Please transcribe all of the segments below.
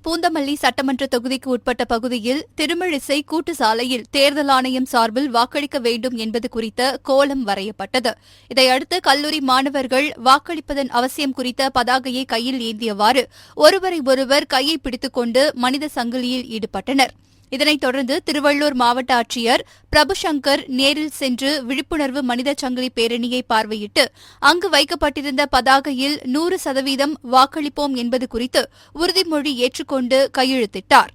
பூந்தமல்லி சட்டமன்ற தொகுதிக்கு உட்பட்ட பகுதியில் திருமிழிசை கூட்டு சாலையில் தேர்தல் ஆணையம் சார்பில் வாக்களிக்க வேண்டும் என்பது குறித்த கோலம் வரையப்பட்டது. இதையடுத்து கல்லூரி மாணவர்கள் வாக்களிப்பதன் அவசியம் குறித்த பதாகையை கையில் ஏந்தியவாறு ஒருவரை ஒருவர் கையை பிடித்துக் கொண்டு மனித சங்கிலியில் ஈடுபட்டனர். இதனைத் தொடர்ந்து திருவள்ளூர் மாவட்ட ஆட்சியர் பிரபுசங்கர் நேரில் சென்று விழிப்புணர்வு மனித சங்கிலி பேரணியை பார்வையிட்டு அங்கு வைக்கப்பட்டிருந்த பதாகையில் 100% வாக்களிப்போம் என்பது குறித்து உறுதிமொழி ஏற்றுக்கொண்டு கையெழுத்திட்டார்.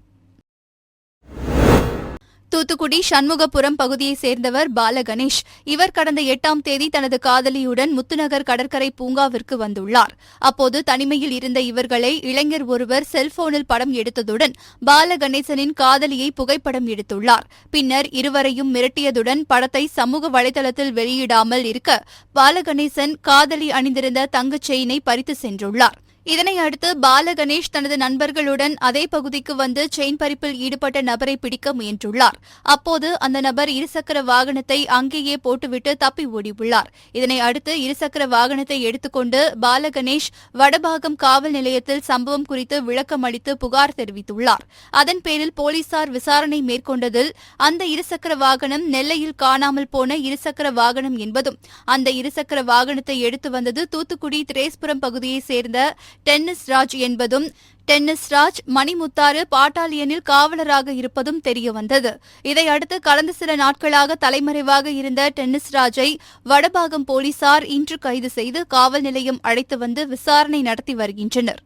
தூத்துக்குடி சண்முகபுரம் பகுதியைச் சேர்ந்தவர் பாலகணேஷ். இவர் கடந்த 8ஆம் தேதி தனது காதலியுடன் முத்துநகர் கடற்கரை பூங்காவிற்கு வந்துள்ளார். அப்போது தனிமையில் இருந்த இவர்களை இளைஞர் ஒருவர் செல்போனில் படம் எடுத்ததுடன் பாலகணேசனின் காதலியை புகைப்படம் எடுத்துள்ளார். பின்னர் இருவரையும் மிரட்டியதுடன் படத்தை சமூக வலைதளத்தில் வெளியிடாமல் இருக்க பாலகணேசன் காதலி அணிந்திருந்த தங்கச் செயினை பறித்து சென்றுள்ளார். இதனையடுத்து பாலகணேஷ் தனது நண்பர்களுடன் அதே பகுதிக்கு வந்து செயின் பறிப்பில் ஈடுபட்ட நபரை பிடிக்க முயன்றுள்ளார். அப்போது அந்த நபர் இருசக்கர வாகனத்தை அங்கேயே போட்டுவிட்டு தப்பி ஓடியுள்ளார். இதனை அடுத்து இருசக்கர வாகனத்தை எடுத்துக்கொண்டு பாலகணேஷ் வடபாகம் காவல் நிலையத்தில் சம்பவம் குறித்து விளக்கம் அளித்து புகார் தெரிவித்துள்ளார். அதன் பேரில் போலீசார் விசாரணை மேற்கொண்டதில் அந்த இருசக்கர வாகனம் நெல்லையில் காணாமல் போன இருசக்கர வாகனம் என்பதும் அந்த இருசக்கர வாகனத்தை எடுத்து வந்தது தூத்துக்குடி திரேஸ்புரம் பகுதியைச் சேர்ந்த டென்னிஸ் ராஜ் என்பதும் டென்னிஸ் ராஜ் மணிமுத்தாறு பாட்டாலியனில் காவலராக இருப்பதும் தெரியவந்தது. இதையடுத்து கடந்த சில நாட்களாக தலைமறைவாக இருந்த டென்னிஸ் ராஜை வடபாகம் போலீசார் இன்று கைது செய்து காவல் நிலையம் அழைத்து வந்து விசாரணை நடத்தி வருகின்றனர்.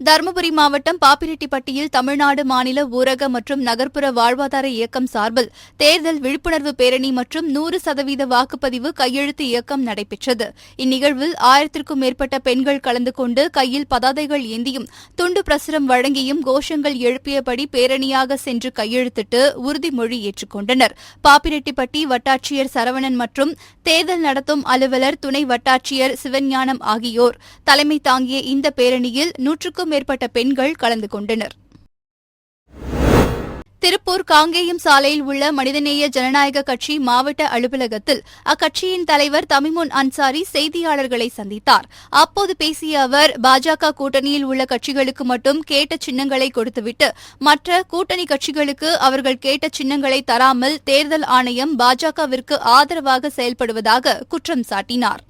தருமபுரி மாவட்டம் பாப்பிரெட்டிப்பட்டியில் தமிழ்நாடு மாநில ஊரக மற்றும் நகர்ப்புற வாழ்வாதார இயக்கம் சார்பில் தேர்தல் விழிப்புணர்வு பேரணி மற்றும் 100% வாக்குப்பதிவு கையெழுத்து இயக்கம் நடைபெற்றது. இந்நிகழ்வில் 1000க்கும் மேற்பட்ட பெண்கள் கலந்து கொண்டு கையில் பதாதைகள் ஏந்தியும் துண்டு பிரசுரம் வழங்கியும் கோஷங்கள் எழுப்பியபடி பேரணியாக சென்று கையெழுத்திட்டு உறுதிமொழி ஏற்றுக்கொண்டனர். பாப்பிரெட்டிப்பட்டி வட்டாட்சியர் சரவணன் மற்றும் தேர்தல் நடத்தும் அலுவலர் துணை வட்டாட்சியர் சிவஞானம் ஆகியோர் தலைமை தாங்கிய இந்த பேரணியில் 100க்கும் மேற்பட்ட பெண்கள் கலந்து கொண்டனர். திருப்பூர் காங்கேயம் சாலையில் உள்ள மனிதநேய ஜனநாயக கட்சி மாவட்ட அலுவலகத்தில் அக்கட்சியின் தலைவர் தமிமுன் அன்சாரி செய்தியாளர்களை சந்தித்தார். அப்போது பேசிய அவர் பாஜக கூட்டணியில் உள்ள கட்சிகளுக்கு மட்டும் கேட்ட சின்னங்களை கொடுத்துவிட்டு மற்ற கூட்டணி கட்சிகளுக்கு அவர்கள் கேட்ட சின்னங்களை தராமல் தேர்தல் ஆணையம் பாஜகவிற்கு ஆதரவாக செயல்படுவதாக குற்றம் சாட்டினார்.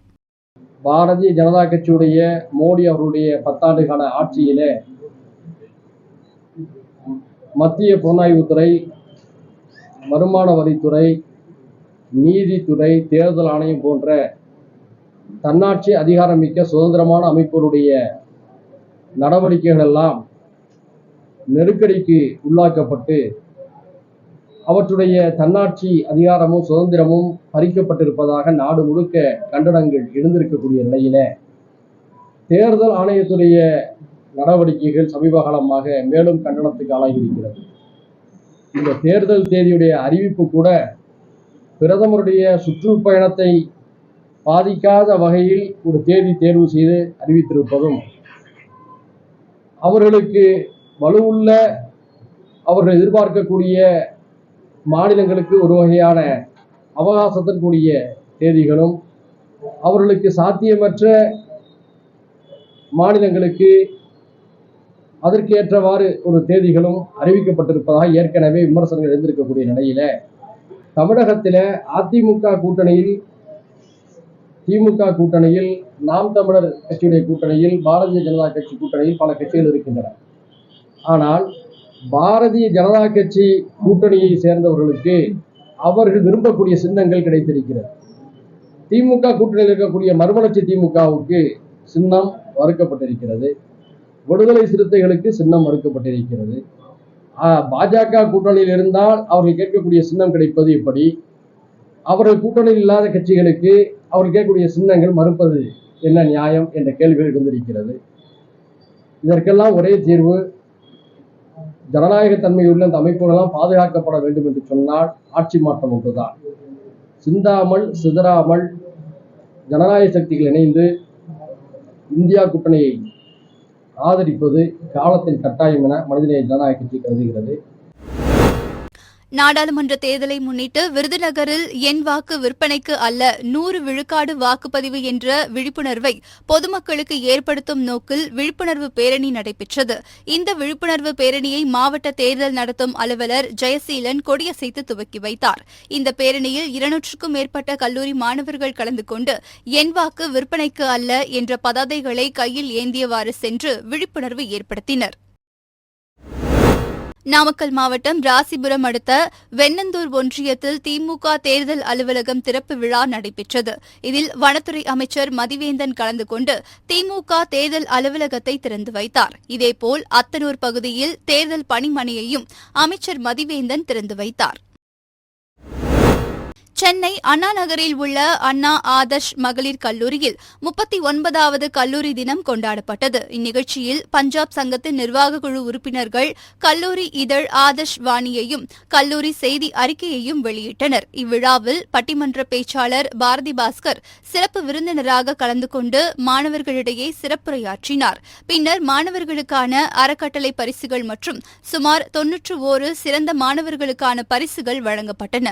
பாரதிய ஜனதா கட்சியுடைய மோடி அவருடைய 10 ஆண்டுகால ஆட்சியிலே மத்திய புலனாய்வுத்துறை, வருமான வரித்துறை, நீதித்துறை, தேர்தல் ஆணையம் போன்ற தன்னாட்சி அதிகாரமிக்க சுதந்திரமான அமைப்புகளுடைய நடவடிக்கைகள் எல்லாம் நெருக்கடிக்கு உள்ளாக்கப்பட்டு அவற்றுடைய தன்னாட்சி அதிகாரமும் சுதந்திரமும் பறிக்கப்பட்டிருப்பதாக நாடு முழுக்க கண்டனங்கள் எழுந்திருக்கக்கூடிய நிலையில தேர்தல் ஆணையத்துடைய நடவடிக்கைகள் சமீப காலமாக மேலும் கண்டனத்துக்கு ஆளாகியிருக்கிறது. இந்த தேர்தல் தேதியுடைய அறிவிப்பு கூட பிரதமருடைய சுற்றுப்பயணத்தை பாதிக்காத வகையில் ஒரு தேதி தேர்வு செய்து அறிவித்திருப்பதும், அவர்களுக்கு வலுவுள்ள அவர்கள் எதிர்பார்க்கக்கூடிய மாநிலங்களுக்கு ஒரு வகையான அவகாசத்தின் கூடிய தேதிகளும், அவர்களுக்கு சாத்தியமற்ற மாநிலங்களுக்கு அதற்கு ஏற்றவாறு ஒரு தேதிகளும் அறிவிக்கப்பட்டிருப்பதாக ஏற்கனவே விமர்சனங்கள் எழுந்திருக்கக்கூடிய நிலையில தமிழகத்தில் அதிமுக கூட்டணியில், திமுக கூட்டணியில், நாம் தமிழர் கட்சியுடைய கூட்டணியில், பாரதிய ஜனதா கட்சி கூட்டணியில் பல கட்சிகள் இருக்கின்றன. ஆனால் பாரதிய ஜனதா கட்சி கூட்டணியை சேர்ந்தவர்களுக்கு அவர்கள் விரும்பக்கூடிய சின்னங்கள் கிடைத்திருக்கிறது. திமுக கூட்டணியில் இருக்கக்கூடிய மறுமலர்ச்சி திமுகவுக்கு சின்னம் மறுக்கப்பட்டிருக்கிறது. விடுதலை சிறுத்தைகளுக்கு சின்னம் மறுக்கப்பட்டிருக்கிறது. பாஜக கூட்டணியில் இருந்தால் அவர்கள் கேட்கக்கூடிய சின்னம் கிடைப்பது எப்படி? அவர்கள் கூட்டணியில் இல்லாத கட்சிகளுக்கு அவர்கள் கேட்கக்கூடிய சின்னங்கள் மறுப்பது என்ன நியாயம் என்ற கேள்விகள் எழுந்திருக்கிறது. இதற்கெல்லாம் ஒரே தீர்வு, ஜனநாயகத்தன்மையுள்ள இந்த அமைப்புகளெல்லாம் பாதுகாக்கப்பட வேண்டும் என்று சொன்னால் ஆட்சி மாற்றம் ஒன்றுதான். சிந்தாமல் சிதறாமல் ஜனநாயக சக்திகள் இணைந்து இந்தியா கூட்டணியை ஆதரிப்பது காலத்தின் கட்டாயம் என மனிதநேய ஜனநாயக கட்சி கருதுகிறது. நாடாளுமன்ற தேர்தலை முன்னிட்டு விருதுநகரில் என் வாக்கு விற்பனைக்கு அல்ல 100 விழுக்காடு வாக்குப்பதிவு என்ற விழிப்புணர்வை பொதுமக்களுக்கு ஏற்படுத்தும் நோக்கில் விழிப்புணர்வு பேரணி நடைபெற்றது. இந்த விழிப்புணர்வு பேரணியை மாவட்ட தேர்தல் நடத்தும் அலுவலர் ஜெயசீலன் கொடியசைத்து துவக்கி வைத்தார். இந்த பேரணியில் 200க்கும் மேற்பட்ட கல்லூரி மாணவர்கள் கலந்து கொண்டு என் வாக்கு விற்பனைக்கு அல்ல என்ற பதாதைகளை கையில் ஏந்தியவாறு சென்று விழிப்புணர்வு ஏற்படுத்தினர். நாமக்கல் மாவட்டம் ராசிபுரம் அடுத்த வெண்ணந்தூர் ஒன்றியத்தில் திமுக தேர்தல் அலுவலகம் திறப்பு விழா நடைபெற்றது. இதில் வனத்துறை அமைச்சர் மதிவேந்தன் கலந்து கொண்டு திமுக தேர்தல் அலுவலகத்தை திறந்து வைத்தார். இதேபோல் அத்தனூர் பகுதியில் தேர்தல் பணிமனையையும் அமைச்சர் மதிவேந்தன் திறந்து வைத்தார். சென்னை அண்ணா நகரில் உள்ள அண்ணா ஆதர்ஷ் மகளிர் கல்லூரியில் 39வது கல்லூரி தினம் கொண்டாடப்பட்டது. இந்நிகழ்ச்சியில் பஞ்சாப் சங்கத்தின் நிர்வாக குழு உறுப்பினர்கள் கல்லூரி இதழ் ஆதர்ஷ் வாணியையும் கல்லூரி செய்தி அறிக்கையையும் வெளியிட்டனர். இவ்விழாவில் பட்டிமன்ற பேச்சாளர் பாரதி பாஸ்கர் சிறப்பு விருந்தினராக கலந்து கொண்டு மாணவர்களிடையே சிறப்புரையாற்றினார். பின்னர் மாணவர்களுக்கான அறக்கட்டளை பரிசுகள் மற்றும் சுமார் 91 சிறந்த மாணவர்களுக்கான பரிசுகள் வழங்கப்பட்டன.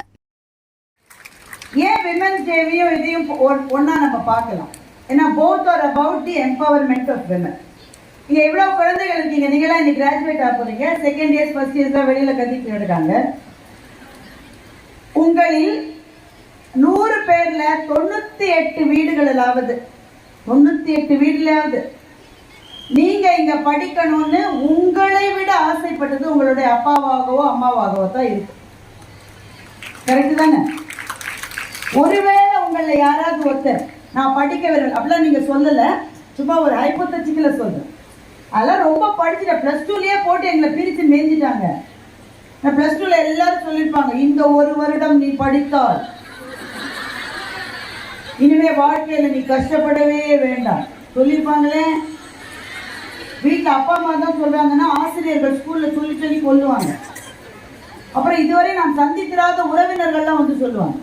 ஏன் விமென்ஸ் டேவையும் இதையும் ஒன்னா நம்ம பார்க்கலாம். ஏன்னா both are about the empowerment of women. இங்கே எவ்வளோ குழந்தைகள் இருக்கீங்க, நீங்களாம் இன்னைக்கு கிராஜுவேட் ஆக போறீங்க. செகண்ட் இயர்ஸ் ஃபர்ஸ்ட் இயர்ஸ்லாம் வெளியில் கத்திட்டு இருக்காங்க. உங்களில் 100 பேர்ல 98 வீடுகளிலாவது 98 வீடுலையாவது நீங்க இங்க படிக்கணும்னு உங்களை விட ஆசைப்பட்டது உங்களுடைய அப்பாவாகவோ அம்மாவாகவோ தான் இருக்கு. கரெக்டு தானே? ஒருவேளை உங்களை யாராவது ஒருத்தர் நான் படிக்க வரல அப்படிலாம் நீங்க சொல்லல, சும்மா ஒரு ஹைப்போதெட்டிக்கலா சொல்றேன். அதெல்லாம் ரொம்ப படிச்சுட்டேன், +2லயே போட்டு எங்களை பிரித்து மேய்ஞ்சிட்டாங்க. நான் +2ல எல்லாரும் சொல்லியிருப்பாங்க, இந்த ஒரு வருடம் நீ படித்தால் இனிமே வாழ்க்கையில நீ கஷ்டப்படவே வேண்டாம் சொல்லியிருப்பாங்களே. வீட்டில் அப்பா அம்மா தான் சொல்றாங்கன்னா ஆசிரியர்கள் ஸ்கூல்ல சொல்லி சொல்லி கொல்லுவாங்க. அப்புறம் இதுவரை நான் சந்தித்திராத உறவினர்கள்லாம் வந்து சொல்லுவாங்க.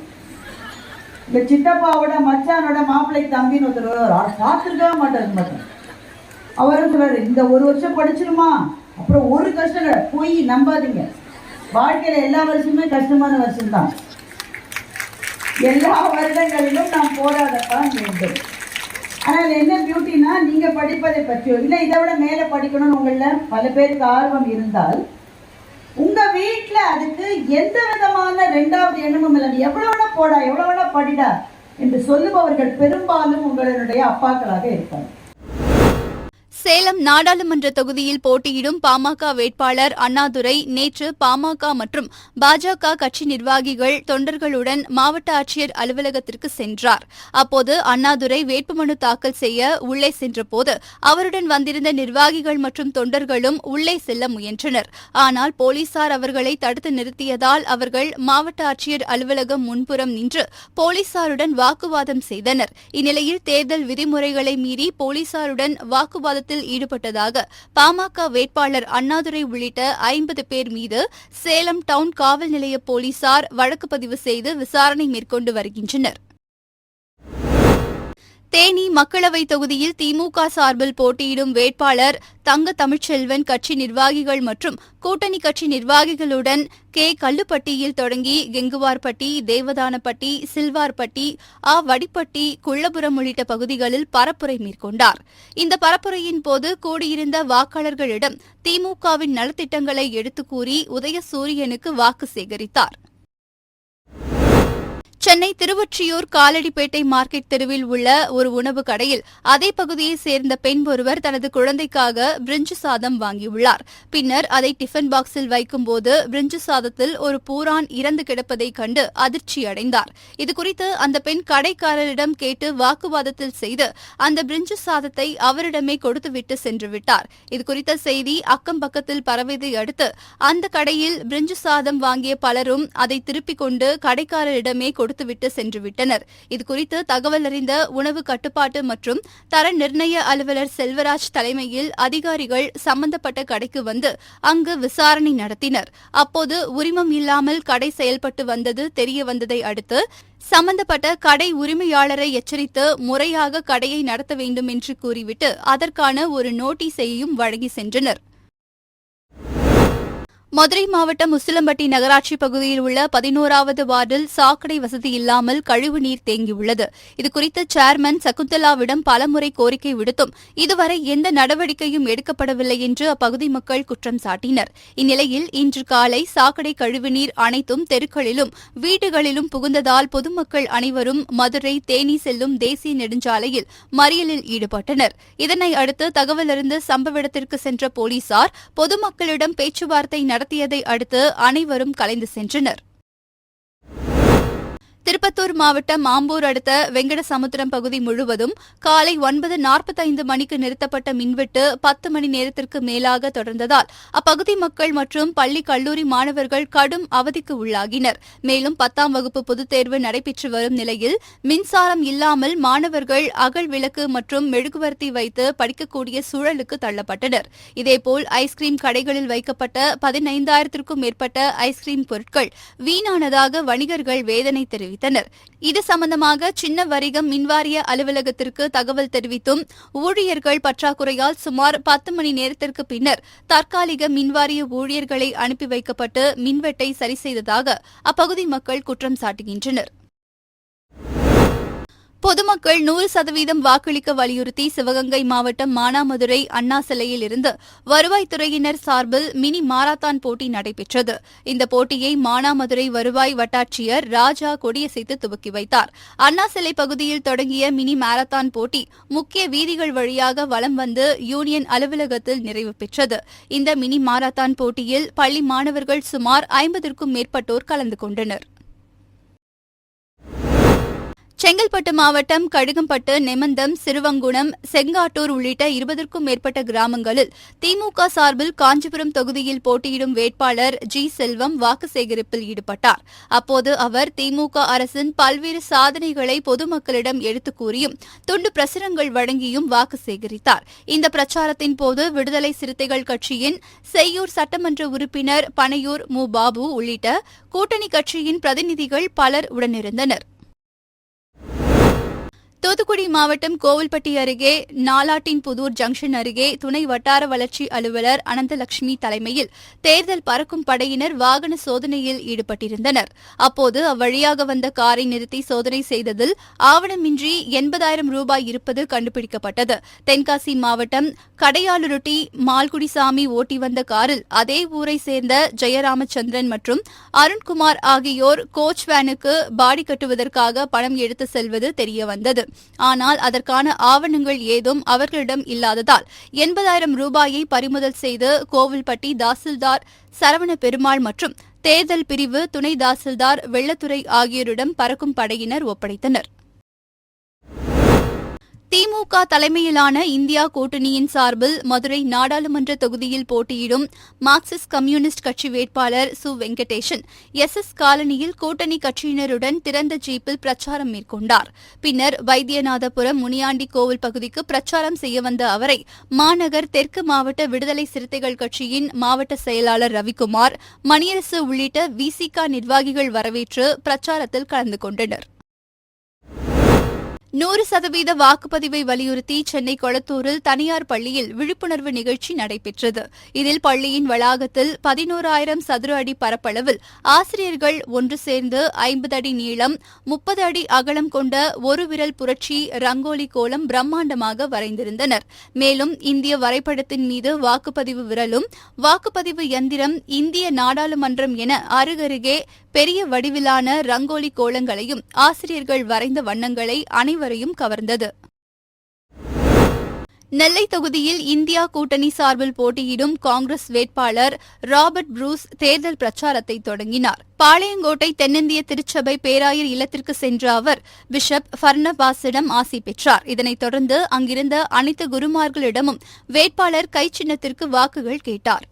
இந்த சித்தப்பாவோட மச்சானோட மாப்பிள்ளை தம்பின்னு ஒருத்தர் பார்த்துருக்கவே மாட்டார். அவரும் சொல்றாரு, இந்த ஒரு வருஷம் படிச்சிருமா அப்புறம் ஒரு கஷ்டம் கிடையாது. போய் நம்பாதீங்க, வாழ்க்கையில எல்லா வருஷமே கஷ்டமான வருஷம்தான். எல்லா வருடங்களிலும் நாம் போராடத்தான் வேண்டும். ஆனால் என்ன பியூட்டினா, நீங்க படிப்பதை பற்றியோ இல்லை இதை விட மேலே படிக்கணும்னு உங்கள பல பேருக்கு ஆர்வம் இருந்தால் உங்க வீட்டுல அதுக்கு எந்த விதமான 2வது எண்ணமும் இல்லை. எவ்வளவு வேணா போடா, எவ்வளவு வேணா படிடா என்று சொல்லுபவர்கள் பெரும்பாலும் உங்களுடைய அப்பாக்களாக இருப்பாங்க. சேலம் நாடாளுமன்ற தொகுதியில் போட்டியிடும் பாமக வேட்பாளர் அண்ணாதுரை நேற்று பாமக மற்றும் பாஜக கட்சி நிர்வாகிகள் தொண்டர்களுடன் மாவட்ட ஆட்சியர் அலுவலகத்திற்கு சென்றார். அப்போது அண்ணாதுரை வேட்புமனு தாக்கல் செய்ய உள்ளே சென்றபோது அவருடன் வந்திருந்த நிர்வாகிகள் மற்றும் தொண்டர்களும் உள்ளே செல்ல முயன்றனர். ஆனால் போலீசார் அவர்களை தடுத்து நிறுத்தியதால் அவர்கள் மாவட்ட ஆட்சியர் அலுவலகம் முன்புறம் நின்று போலீசாருடன் வாக்குவாதம் செய்தனர். இந்நிலையில் தேர்தல் விதிமுறைகளை மீறி போலீசாருடன் வாக்குவாதத்தில் ஈடுபட்டதாக பாமக வேட்பாளர் அண்ணாதுரை உள்ளிட்ட 50 பேர் மீது சேலம் டவுன் காவல் நிலைய போலீசார் வழக்கு பதிவு செய்து விசாரணை மேற்கொண்டு வருகின்றனர். தேனி மக்களவைத் தொகுதியில் திமுக சார்பில் போட்டியிடும் வேட்பாளர் தங்க தமிழ்ச்செல்வன் கட்சி நிர்வாகிகள் மற்றும் கூட்டணி கட்சி நிர்வாகிகளுடன் கல்லுப்பட்டியில் தொடங்கி கெங்குவார்பட்டி, தேவதானப்பட்டி, சில்வார்பட்டி, வடிப்பட்டி, குள்ளபுரம் உள்ளிட்ட பகுதிகளில் பரப்புரை மேற்கொண்டார். இந்த பரப்புரையின் போது கூடியிருந்த வாக்காளர்களிடம் திமுகவின் நலத்திட்டங்களை எடுத்துக் கூறி உதயசூரியனுக்கு வாக்கு சேகரித்தார். சென்னை திருவொற்றியூர் காலடிப்பேட்டை மார்க்கெட் தெருவில் உள்ள ஒரு உணவு கடையில் அதே பகுதியைச் சேர்ந்த பெண் ஒருவர் தனது குழந்தைக்காக பிரிஞ்சு சாதம் வாங்கியுள்ளார். பின்னர் அதை டிஃபன் பாக்ஸில் வைக்கும்போது பிரிஞ்சு சாதத்தில் ஒரு பூரான் இறந்து கிடப்பதைக் கண்டு அதிர்ச்சியடைந்தார். இதுகுறித்து அந்த பெண் கடைக்காரரிடம் கேட்டு வாக்குவாதத்தில் செய்து அந்த பிரிஞ்சு சாதத்தை அவரிடமே கொடுத்துவிட்டு சென்றுவிட்டார். இதுகுறித்த செய்தி அக்கம் பக்கத்தில் பரவியதை அடுத்து அந்த கடையில் பிரிஞ்சு சாதம் வாங்கிய பலரும் அதை திருப்பிக் கொண்டு கடைக்காரரிடமே கொடுத்துவிட்டு சென்றுவிட்டனர். இதுகுறித்து தகவல் அறிந்த உணவு கட்டுப்பாட்டு மற்றும் தர நிர்ணய அலுவலர் செல்வராஜ் தலைமையில் அதிகாரிகள் சம்பந்தப்பட்ட கடைக்கு வந்து அங்கு விசாரணை நடத்தினர். அப்போது உரிமம் இல்லாமல் கடை செயல்பட்டு வந்தது தெரியவந்ததை அடுத்து சம்பந்தப்பட்ட கடை உரிமையாளரை எச்சரித்து முறையாக கடையை நடத்த வேண்டும் என்று கூறிவிட்டு அதற்கான ஒரு நோட்டீஸையும் வழங்கி சென்றனர். மதுரை மாவட்டம் உசிலம்பட்டி நகராட்சி பகுதியில் உள்ள 11வது வார்டில் சாக்கடை வசதி இல்லாமல் கழிவுநீர் தேங்கியுள்ளது. இதுகுறித்து சேர்மன் சகுந்தலாவிடம் பலமுறை கோரிக்கை விடுத்தும் இதுவரை எந்த நடவடிக்கையும் எடுக்கப்படவில்லை என்று அப்பகுதி மக்கள் குற்றம் சாட்டினர். இந்நிலையில் இன்று காலை சாக்கடை கழிவுநீர் அனைத்தும் தெருக்களிலும் வீடுகளிலும் புகுந்ததால் பொதுமக்கள் அனைவரும் மதுரை தேனி செல்லும் தேசிய நெடுஞ்சாலையில் மறியலில் ஈடுபட்டனர். இதனை அடுத்து தகவலறிந்து சம்பவ இடத்திற்கு சென்ற போலீசார் பொதுமக்களிடம் பேச்சுவார்த்தை நடத்தியதை அடுத்து அனைவரும் கலைந்து சென்றனர். திருப்பத்தூர் மாவட்டம் ஆம்பூர் அடுத்த வெங்கடசமுத்திரம் பகுதி முழுவதும் காலை 9:45 மணிக்கு நிறுத்தப்பட்ட மின்வெட்டு 10 மணி நேரத்திற்கு மேலாக தொடர்ந்ததால் அப்பகுதி மக்கள் மற்றும் பள்ளி கல்லூரி மாணவர்கள் கடும் அவதிக்கு உள்ளாகினர். மேலும் 10ஆம் வகுப்பு பொதுத் தேர்வு நடைபெற்று வரும் நிலையில் மின்சாரம் இல்லாமல் மாணவர்கள் அகல் விளக்கு மற்றும் மெழுகுவர்த்தி வைத்து படிக்கக்கூடிய சூழலுக்கு தள்ளப்பட்டனர். இதேபோல் ஐஸ்கிரீம் கடைகளில் வைக்கப்பட்ட 15,000க்கும் மேற்பட்ட ஐஸ்கிரீம் பொருட்கள் வீணானதாக வணிகர்கள் வேதனை தெரிவித்தனர். இது சம்பந்தமாக சின்ன வரிகம் மின்வாரிய அலுவலகத்திற்கு தகவல் தெரிவித்தும் ஊழியர்கள் பற்றாக்குறையால் சுமார் 10 மணி நேரத்திற்கு பின்னர் தற்காலிக மின்வாரிய ஊழியர்களை அனுப்பி வைக்கப்பட்டு மின்வெட்டை சரி செய்ததாக அப்பகுதி மக்கள் குற்றம் சாட்டுகின்றனர். பொதுமக்கள் 100% வாக்களிக்க வலியுறுத்தி சிவகங்கை மாவட்டம் மானாமதுரை அண்ணா சிலையில் இருந்து வருவாய்த்துறையினர் சார்பில் மினி மாரத்தான் போட்டி நடைபெற்றது. இந்த போட்டியை மானாமதுரை வருவாய் வட்டாட்சியர் ராஜா கொடியசைத்து துவக்கி வைத்தார். அண்ணா சிலை பகுதியில் தொடங்கிய மினி மாரத்தான் போட்டி முக்கிய வீதிகள் வழியாக வலம் வந்து யூனியன் அலுவலகத்தில் நிறைவு பெற்றது. இந்த மினி மாரத்தான் போட்டியில் பள்ளி மாணவர்கள் சுமார் 50க்கும் மேற்பட்டோர் கலந்து கொண்டனர். செங்கல்பட்டு மாவட்டம் கழுகம்பட்டு, நெமந்தம், சிறுவங்குணம், செங்காட்டூர் உள்ளிட்ட 20க்கும் மேற்பட்ட கிராமங்களில் திமுக சார்பில் காஞ்சிபுரம் தொகுதியில் போட்டியிடும் வேட்பாளர் ஜி. செல்வம் வாக்கு சேகரிப்பில் ஈடுபட்டார். அப்போது அவர் திமுக அரசின் பல்வேறு சாதனைகளை பொதுமக்களிடம் எடுத்துக் கூறியும் துண்டு பிரசுரங்கள் வழங்கியும் வாக்கு சேகரித்தார். இந்த பிரச்சாரத்தின் போது விடுதலை சிறுத்தைகள் கட்சியின் செய்யூர் சட்டமன்ற உறுப்பினர் பனையூர் மு. பாபு உள்ளிட்ட கூட்டணி கட்சியின் பிரதிநிதிகள் பலர் உடனிருந்தனர். தூத்துக்குடி மாவட்டம் கோவில்பட்டி அருகே நாலாட்டின்புதூர் ஜங்ஷன் அருகே துணை வட்டார வளர்ச்சி அலுவலர் அனந்தலட்சுமி தலைமையில் தேர்தல் பறக்கும் படையினர் வாகன சோதனையில் ஈடுபட்டிருந்தனர். அப்போது அவ்வழியாக வந்த காரை நிறுத்தி சோதனை செய்ததில் ஆவணமின்றி 80,000 ரூபாய் இருப்பது கண்டுபிடிக்கப்பட்டது. தென்காசி மாவட்டம் கடையாலுருட்டி மால்குடிசாமி ஓட்டி வந்த காரில் அதே ஊரை சேர்ந்த ஜெயராமச்சந்திரன் மற்றும் அருண்குமார் ஆகியோர் கோச் வேனுக்கு பாடி கட்டுவதற்காக பணம் எடுத்து செல்வது தெரியவந்தது. ஆனால் அதற்கான ஆவணங்கள் ஏதும் அவர்களிடம் இல்லாததால் 80,000 ரூபாயை பறிமுதல் செய்து கோவில்பட்டி தாசில்தார் சரவண பெருமாள் மற்றும் தேர்தல் பிரிவு துணை தாசில்தார் வெள்ளத்துறை ஆகியோரிடம் பறக்கும் படையினர் ஒப்படைத்தனர். திமுக தலைமையிலான இந்தியா கூட்டணியின் சார்பில் மதுரை நாடாளுமன்ற தொகுதியில் போட்டியிடும் மார்க்சிஸ்ட் கம்யூனிஸ்ட் கட்சி வேட்பாளர் சு. வெங்கடேசன் SS காலனியில் கூட்டணி கட்சியினருடன் திறந்த ஜீப்பில் பிரச்சாரம் மேற்கொண்டார். பின்னர் வைத்தியநாதபுரம் முனியாண்டி கோவில் பகுதிக்கு பிரச்சாரம் செய்ய வந்த அவரை மாநகர் தெற்கு மாவட்ட விடுதலை சிறுத்தைகள் கட்சியின் மாவட்ட செயலாளர் ரவிக்குமார், மணியரசு உள்ளிட்ட VCK நிர்வாகிகள் வரவேற்று பிரச்சாரத்தில் கலந்து கொண்டனர். 100% வாக்குப்பதிவை வலியுறுத்தி சென்னை கொளத்தூரில் தனியார் பள்ளியில் விழிப்புணர்வு நிகழ்ச்சி நடைபெற்றது. இதில் பள்ளியின் வளாகத்தில் 11,000 சதுர அடி பரப்பளவில் ஆசிரியர்கள் ஒன்று சேர்ந்து 50 அடி நீளம் 30 அடி அகலம் கொண்ட ஒரு விரல் புரட்சி ரங்கோலி கோலம் பிரம்மாண்டமாக வரைந்திருந்தனர். மேலும் இந்திய வரைபடத்தின் மீது வாக்குப்பதிவு விரலும் வாக்குப்பதிவு எந்திரம் இந்திய நாடாளுமன்றம் என அருகருகே பெரிய வடிவிலான ரங்கோலி கோலங்களையும் ஆசிரியர்கள் வரைந்த வண்ணங்களை அனைவரையும் கவர்ந்தது. நெல்லை தொகுதியில் இந்தியா கூட்டணி சார்பில் போட்டியிடும் காங்கிரஸ் வேட்பாளர் ராபர்ட் புரூஸ் தேர்தல் பிரச்சாரத்தை தொடங்கினார். பாளையங்கோட்டை தென்னிந்திய திருச்சபை பேராயர் இல்லத்திற்கு சென்ற அவர் பிஷப் பர்னபாஸிடம் ஆசி பெற்றார். இதனைத் தொடர்ந்து அங்கிருந்த அனைத்து குருமார்களிடமும் வேட்பாளர் கைச்சின்னத்திற்கு வாக்குகள் கேட்டார்.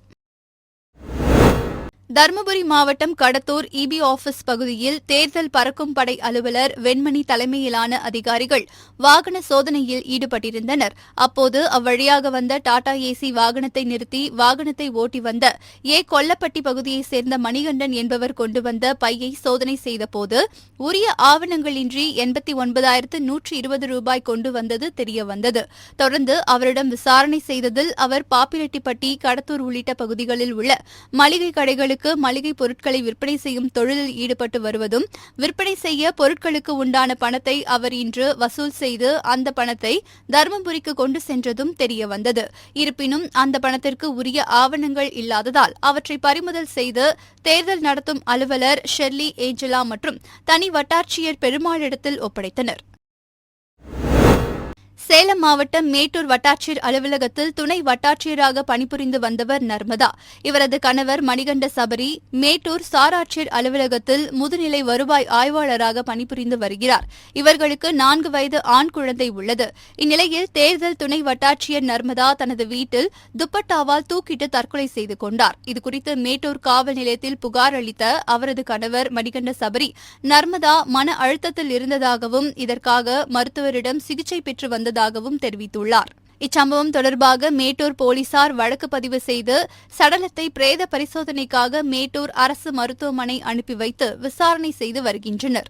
தருமபுரி மாவட்டம் கடத்தூர் இபி ஆபீஸ் பகுதியில் தேர்தல் பறக்கும் படை அலுவலர் வெண்மணி தலைமையிலான அதிகாரிகள் வாகன சோதனையில் ஈடுபட்டிருந்தனர். அப்போது அவ்வழியாக வந்த டாடா ஏசி வாகனத்தை நிறுத்தி வாகனத்தை ஓட்டி வந்த கொல்லப்பட்டி பகுதியைச் சேர்ந்த மணிகண்டன் என்பவர் கொண்டு வந்த பையை சோதனை செய்தபோது உரிய ஆவணங்களின்றி 89,120 ரூபாய் கொண்டு வந்தது தெரியவந்தது. தொடர்ந்து அவரிடம் விசாரணை செய்ததில் அவர் பாப்பிரெட்டிப்பட்டி, கடத்தூர் உள்ளிட்ட பகுதிகளில் உள்ள மளிகை கடைகளுக்கு மளிகை பொருட்களை விற்பனை செய்யும் தொழிலில் ஈடுபட்டு வருவதும், விற்பனை செய்ய பொருட்களுக்கு உண்டான பணத்தை அவர் இன்று வசூல் செய்து அந்த பணத்தை தருமபுரிக்கு கொண்டு சென்றதும் தெரியவந்தது. இருப்பினும் அந்த பணத்திற்கு உரிய ஆவணங்கள் இல்லாததால் அவற்றை பறிமுதல் செய்து தேர்தல் நடத்தும் அலுவலர் ஷெர்லி ஏஞ்சலா மற்றும் தனி வட்டாட்சியர் பெருமாளிடத்தில் ஒப்படைத்தனர். சேலம் மாவட்டம் மேட்டூர் வட்டாட்சியர் அலுவலகத்தில் துணை வட்டாட்சியராக பணிபுரிந்து வந்தவர் நர்மதா. இவரது கணவர் மணிகண்ட சபரி மேட்டூர் சாராட்சியர் அலுவலகத்தில் முதுநிலை வருவாய் ஆய்வாளராக பணிபுரிந்து வருகிறார். இவர்களுக்கு 4 வயது ஆண் குழந்தை உள்ளது. இந்நிலையில் தேர்தல் துணை வட்டாட்சியர் நர்மதா தனது வீட்டில் துப்பட்டாவால் தூக்கிட்டு தற்கொலை செய்து கொண்டார். இதுகுறித்து மேட்டூர் காவல் நிலையத்தில் புகார் அளித்த அவரது கணவர் மணிகண்ட சபரி நர்மதா மன அழுத்தத்தில் இருந்ததாகவும் இதற்காக மருத்துவரிடம் சிகிச்சை பெற்று வந்ததாகவும் தெரிவித்துள்ளார். இச்சம்பவம் தொடர்பாக மேட்டூர் போலீசார் வழக்கு பதிவு செய்து சடலத்தை பிரேத பரிசோதனைக்காக மேட்டூர் அரசு மருத்துவமனை அனுப்பி வைத்து விசாரணை செய்து வருகின்றனர்.